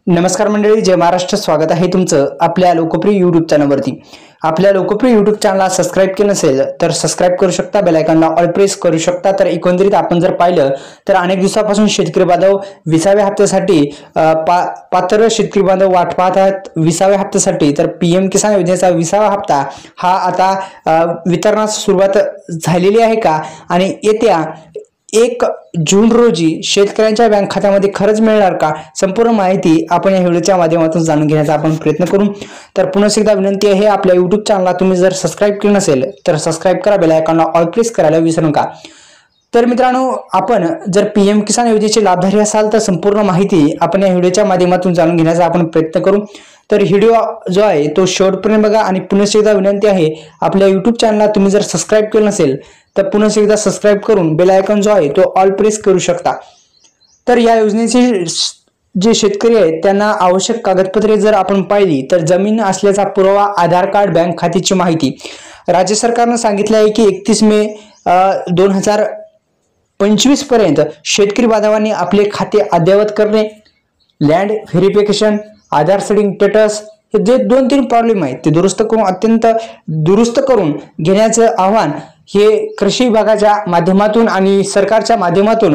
नमस्कार मंडळी, जय महाराष्ट्र. स्वागत आहे तुमचं आपल्या लोकप्रिय YouTube चॅनलवरती. आपल्या लोकप्रिय YouTube चॅनलला सबस्क्राइब केलं नसेल तर सबस्क्राइब करू शकता, बेल आयकॉनला ऑल प्रेस करू शकता. तर एकंदरीत आपण जर पाहिलं तर अनेक दिवसापासून शेतकरी बांधव 20व्या हप्त्यासाठी पात्र शेतकरी बांधव वाट पाहत आहेत 20व्या हप्त्यासाठी. तर PM किसान योजनेचा 20वा हप्ता हा आता वितरणास सुरुवात झालेली आहे का आणि येत्या 1 जून रोजी शेतकऱ्यांच्या बँक खात्यामध्ये खरंच मिळणार का, संपूर्ण माहिती आपण या व्हिडिओच्या माध्यमातून जाणून घेण्याचा आपण प्रयत्न करू. तर पुन्हा एकदा विनंती आहे, आपल्या YouTube चॅनलला तुम्ही जर सबस्क्राइब केलं नसेल तर सबस्क्राइब करा, बेल आयकॉनला ऑल प्रेस करायला विसरू नका. तर मित्रांनो, आपण जर PM किसान योजनेचे लाभार्थी असाल तर संपूर्ण माहिती आपण या व्हिडिओच्या माध्यमातून जाणून घेण्याचा आपण प्रयत्न करू. तर व्हिडिओ जो आहे तो शेवटपर्यंत बघा आणि पुन्हा एकदा विनंती आहे, आपल्या YouTube चॅनलला तुम्ही जर सबस्क्राइब केलं नसेल तर पुन्हा एकदा सबस्क्राइब करून बेल आयकॉन जो आहे तो ऑल प्रेस करू शकता. तर या योजनेचे जे शेतकरी आहेत त्यांना आवश्यक कागदपत्रे जर आपण पाहिली तर जमीन असल्याचा पुरावा, आधार कार्ड, बँक खात्याची माहिती. राज्य सरकारने सांगितले आहे की 31 मे 2025 पर्यंत शेतकरी बांधवांनी आपले खाते अद्ययावत करणे, लँड व्हेरिफिकेशन, आधार सेटिंग स्टेटस हे जे 2-3 प्रॉब्लेम आहेत ते दुरुस्त करून घेण्याचं आव्हान हे कृषी विभागाच्या माध्यमातून आणि सरकारच्या माध्यमातून,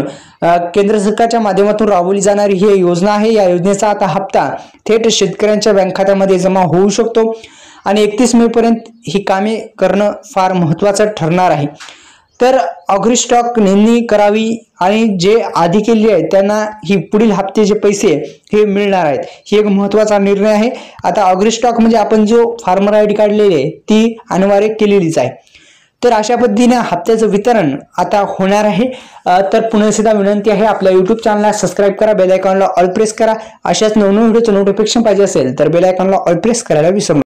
केंद्र सरकारच्या माध्यमातून राबवली जाणारी ही योजना आहे. या योजनेचा आता हप्ता थेट शेतकऱ्यांच्या बँक खात्यामध्ये जमा होऊ शकतो आणि 31 मे पर्यंत ही कामे करणं फार महत्त्वाचं ठरणार आहे. तर अग्री स्टॉक नोंदणी करावी आणि जे आधी केले आहेत त्यांना ही पुढील हप्त्याचे पैसे हे मिळणार आहेत. ही एक महत्त्वाचा निर्णय आहे. आता अग्री स्टॉक म्हणजे आपण जो फार्मर आयडी काढलेली आहे ती अनिवार्य केलेलीच आहे. तर अशा पद्धतीने हप्त्याचं वितरण आता होणार आहे. तर पुन्हा एकदा विनंती आहे, आपल्या YouTube चॅनलला सबस्क्राइब करा, बेल आयकॉनला ऑल प्रेस करा. अशाच नवनवीन व्हिडिओचं नोटिफिकेशन पाहिजे असेल तर बेल आयकॉनला ऑल प्रेस करायला विसरू नका.